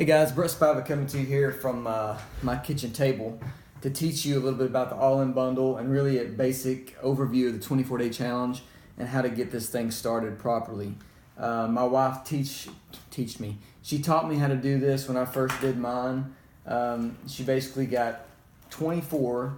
Hey guys, Brett Spivak coming to you here from my kitchen table to teach you a little bit about the all-in bundle and really a basic overview of the 24-day challenge and how to get this thing started properly. My wife teach me. She taught me how to do this when I first did mine. She basically got 24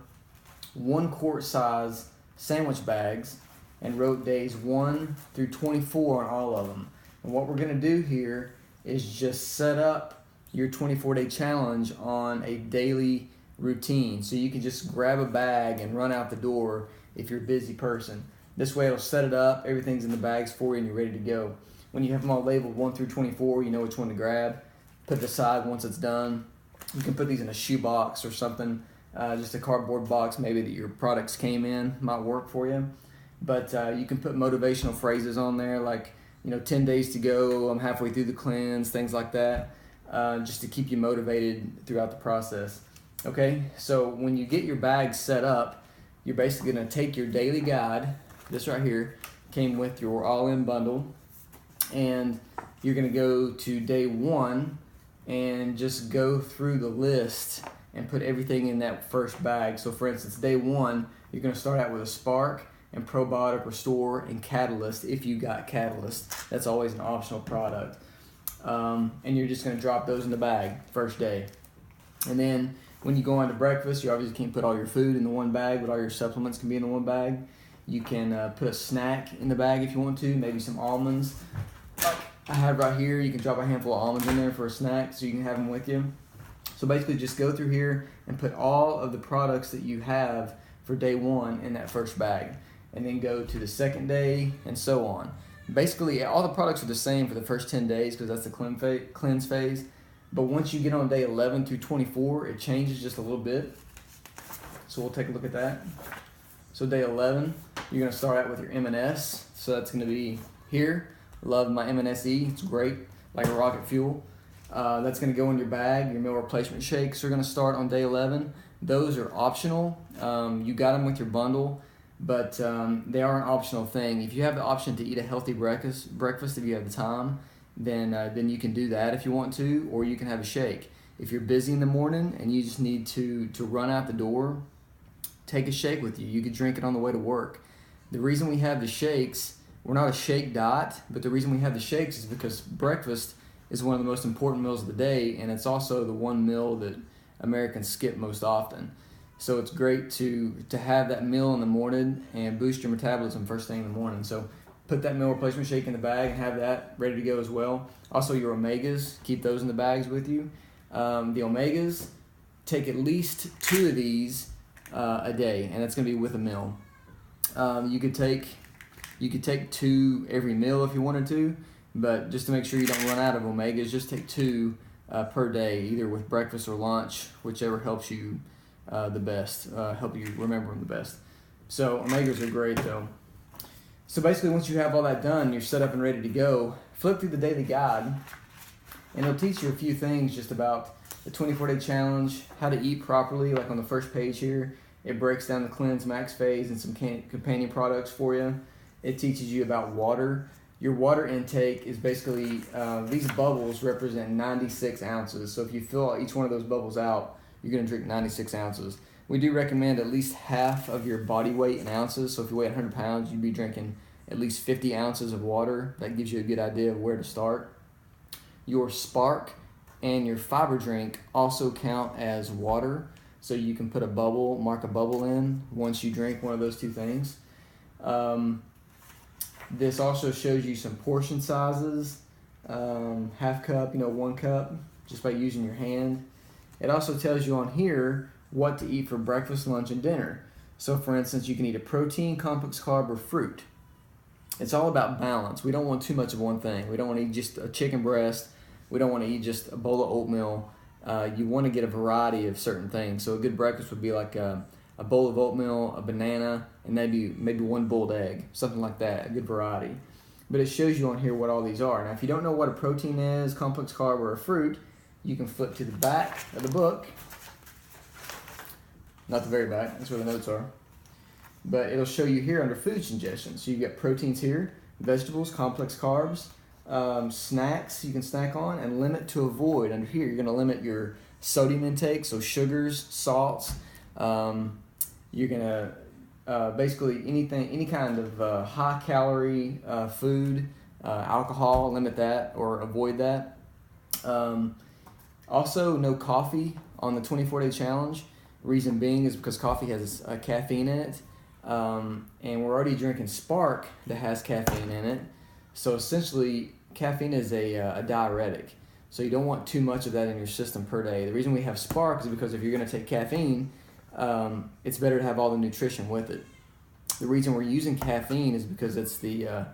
1-quart size sandwich bags and wrote days 1 through 24 on all of them. And what we're going to do here is just set up your 24-day challenge on a daily routine. So you can just grab a bag and run out the door if you're a busy person. This way it'll set it up, everything's in the bags for you and you're ready to go. When you have them all labeled 1 through 24, you know which one to grab. Put it aside once it's done. You can put these in a shoe box or something, just a cardboard box maybe that your products came in, might work for you. But you can put motivational phrases on there like, 10 days to go, I'm halfway through the cleanse, things like that, just to keep you motivated throughout the process. Okay, so when you get your bag set up, you're basically going to take your daily guide, this right here, came with your all-in bundle, and you're going to go to day 1 and just go through the list and put everything in that first bag. So for instance, day 1, you're going to start out with a Spark and Probiotic Restore and Catalyst if you got Catalyst. That's always an optional product. And you're just going to drop those in the bag first day. And then when you go on to breakfast, you obviously can't put all your food in the one bag, but all your supplements can be in the one bag. You can put a snack in the bag if you want to, maybe some almonds. Like I have right here, you can drop a handful of almonds in there for a snack so you can have them with you. So basically just go through here and put all of the products that you have for day 1 in that first bag. And then go to the second day and so on. Basically, all the products are the same for the first 10 days because that's the cleanse phase. But once you get on day 11 through 24, it changes just a little bit. So we'll take a look at that. So day 11, you're going to start out with your M&S. So that's going to be here. Love my M&S-E. It's great, like a rocket fuel. That's going to go in your bag. Your meal replacement shakes are going to start on day 11. Those are optional. You got them with your bundle. But they are an optional thing. If you have the option to eat a healthy breakfast if you have the time, then you can do that if you want to, or you can have a shake. If you're busy in the morning and you just need to run out the door, take a shake with you. You could drink it on the way to work. The reason we have the shakes, we're not a shake diet, but the reason we have the shakes is because breakfast is one of the most important meals of the day, and it's also the one meal that Americans skip most often. So it's great to have that meal in the morning and boost your metabolism first thing in the morning. So put that meal replacement shake in the bag and have that ready to go as well. Also your omegas, keep those in the bags with you. The omegas, take at least 2 of these a day, and that's going to be with a meal. You could take 2 every meal if you wanted to, but just to make sure you don't run out of omegas, just take 2 per day, either with breakfast or lunch, whichever helps you the best, help you remember them the best. So omegas are great though. So basically once you have all that done, you're set up and ready to go, flip through the daily guide and it'll teach you a few things just about the 24-day challenge, how to eat properly. Like on the first page here, it breaks down the cleanse max phase and some companion products for you. It teaches you about water. Your water intake is basically, these bubbles represent 96 ounces. So if you fill each one of those bubbles out, you're going to drink 96 ounces. We do recommend at least half of your body weight in ounces. So if you weigh 100 pounds, you'd be drinking at least 50 ounces of water. That gives you a good idea of where to start. Your Spark and your fiber drink also count as water. So you can put a bubble, mark a bubble in once you drink one of those 2 things. This also shows you some portion sizes, half cup, 1 cup, just by using your hand. It also tells you on here what to eat for breakfast, lunch, and dinner. So for instance, you can eat a protein, complex carb, or fruit. It's all about balance. We don't want too much of one thing. We don't want to eat just a chicken breast. We don't want to eat just a bowl of oatmeal. You want to get a variety of certain things. So a good breakfast would be like a bowl of oatmeal, a banana, and maybe 1 boiled egg, something like that, a good variety. But it shows you on here what all these are. Now if you don't know what a protein is, complex carb, or a fruit, you can flip to the back of the book. Not the very back, that's where the notes are. But it'll show you here under food suggestions. So you've got proteins here, vegetables, complex carbs, snacks you can snack on, and limit to avoid. Under here, you're going to limit your sodium intake, so sugars, salts. You're going to basically any kind of high calorie food, alcohol, limit that or avoid that. Also, no coffee on the 24-day challenge. Reason being is because coffee has caffeine in it, and we're already drinking Spark that has caffeine in it. So essentially, caffeine is a diuretic. So you don't want too much of that in your system per day. The reason we have Spark is because if you're going to take caffeine, it's better to have all the nutrition with it. The reason we're using caffeine is because it's the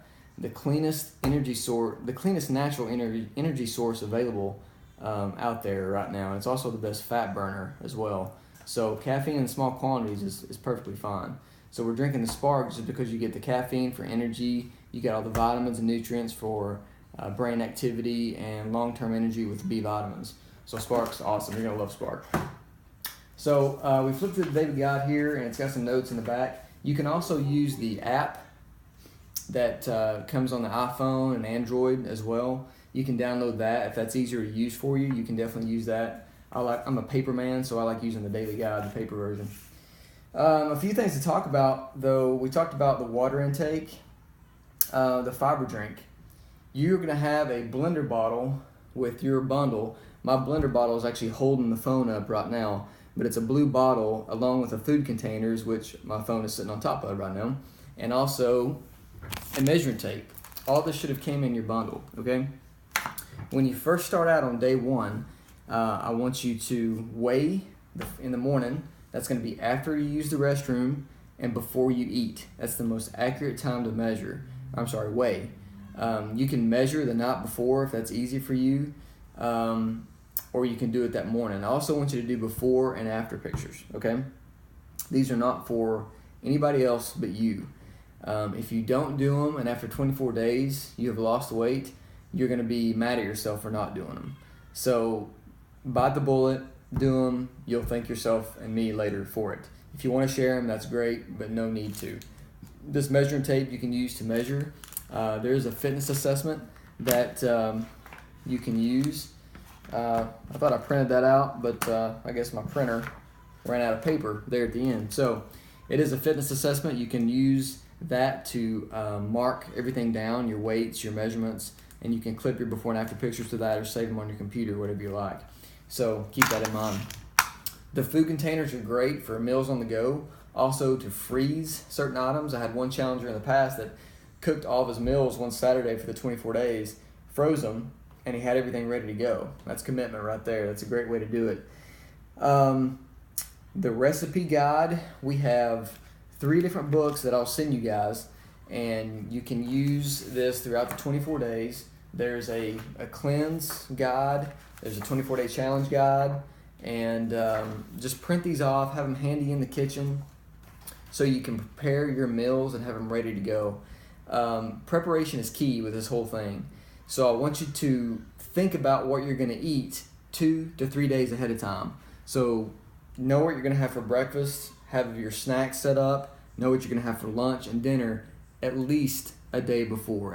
cleanest energy source, the cleanest natural energy source available out there right now. And it's also the best fat burner as well. So caffeine in small quantities is perfectly fine. So we're drinking the Spark just because you get the caffeine for energy, you get all the vitamins and nutrients for brain activity and long-term energy with B vitamins. So Spark's awesome. You're going to love Spark. So we flipped through the daily guide here, and it's got some notes in the back. You can also use the app that comes on the iPhone and Android as well. You can download that if that's easier to use for you. You can definitely use that. I'm a paper man, so I like using the daily guide, the paper version. A few things to talk about, though. We talked about the water intake, the fiber drink. You're going to have a blender bottle with your bundle. My blender bottle is actually holding the phone up right now, but it's a blue bottle along with the food containers, which my phone is sitting on top of right now, and also a measuring tape. All this should have came in your bundle, okay? When you first start out on day one, I want you to weigh in the morning. That's going to be after you use the restroom and before you eat. That's the most accurate time to weigh. You can measure the night before if that's easy for you, or you can do it that morning. I also want you to do before and after pictures, okay? These are not for anybody else but you. If you don't do them and after 24 days you have lost weight, you're going to be mad at yourself for not doing them. So bite the bullet, do them. You'll thank yourself and me later for it. If you want to share them, that's great, but no need to. This measuring tape you can use to measure. There is a fitness assessment that you can use. I thought I printed that out, but I guess my printer ran out of paper there at the end. So it is a fitness assessment. You can use that to mark everything down, your weights, your measurements, and you can clip your before and after pictures to that or save them on your computer, whatever you like. So keep that in mind. The food containers are great for meals on the go. Also to freeze certain items. I had one challenger in the past that cooked all of his meals one Saturday for the 24 days, froze them, and he had everything ready to go. That's commitment right there. That's a great way to do it. The recipe guide, we have 3 different books that I'll send you guys, and you can use this throughout the 24 days. There's a cleanse guide, there's a 24-day challenge guide, and just print these off, have them handy in the kitchen so you can prepare your meals and have them ready to go. Preparation is key with this whole thing. So I want you to think about what you're going to eat 2 to 3 days ahead of time. So know what you're going to have for breakfast, have your snacks set up, know what you're going to have for lunch and dinner at least a day before,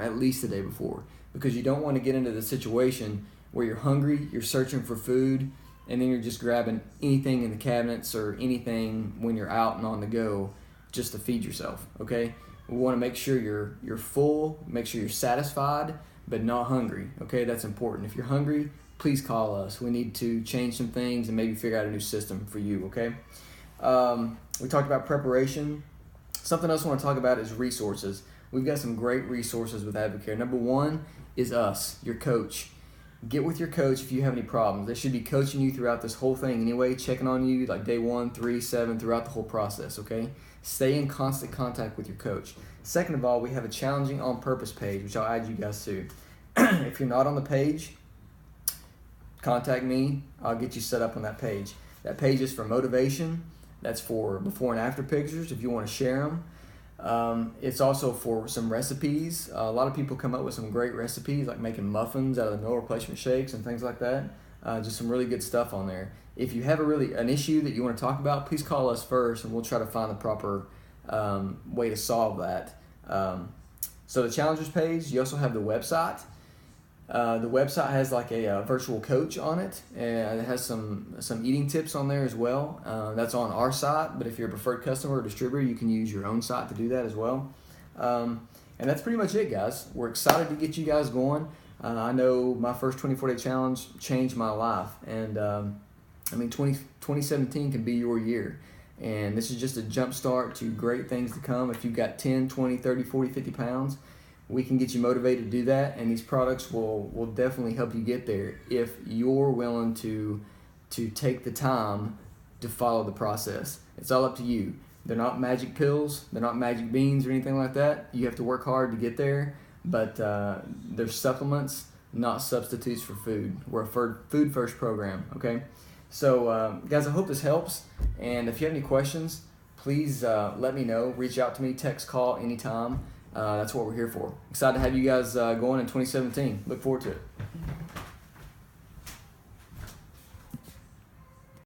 because you don't want to get into the situation where you're hungry, you're searching for food, and then you're just grabbing anything in the cabinets or anything when you're out and on the go just to feed yourself, okay? We want to make sure you're full, make sure you're satisfied, but not hungry, okay? That's important. If you're hungry, please call us. We need to change some things and maybe figure out a new system for you, okay? We talked about preparation. Something else I want to talk about is resources. We've got some great resources with Advocare. Number 1 is us, your coach. Get with your coach if you have any problems. They should be coaching you throughout this whole thing anyway, checking on you like day 1, 3, 7, throughout the whole process, okay? Stay in constant contact with your coach. Second of all, we have a Challenging on Purpose page, which I'll add you guys to. If you're not on the page, contact me. I'll get you set up on that page. That page is for motivation. That's for before and after pictures if you want to share them. It's also for some recipes. A lot of people come up with some great recipes like making muffins out of the meal replacement shakes and things like that. Just some really good stuff on there. If you have an issue that you want to talk about, please call us first and we'll try to find the proper way to solve that. So the challengers page, you also have the website. The website has like a virtual coach on it, and it has some eating tips on there as well. That's on our site, but if you're a preferred customer or distributor, you can use your own site to do that as well. And that's pretty much it, guys. We're excited to get you guys going. I know my first 24-day challenge changed my life, and 2017 can be your year. And this is just a jump start to great things to come. If you've got 10, 20, 30, 40, 50 pounds, we can get you motivated to do that, and these products will definitely help you get there if you're willing to take the time to follow the process. It's all up to you. They're not magic pills, they're not magic beans or anything like that. You have to work hard to get there, but they're supplements, not substitutes for food. We're a food first program, okay? So guys, I hope this helps, and if you have any questions, please let me know. Reach out to me, text, call, anytime. That's what we're here for. Excited to have you guys going in 2017. Look forward to it.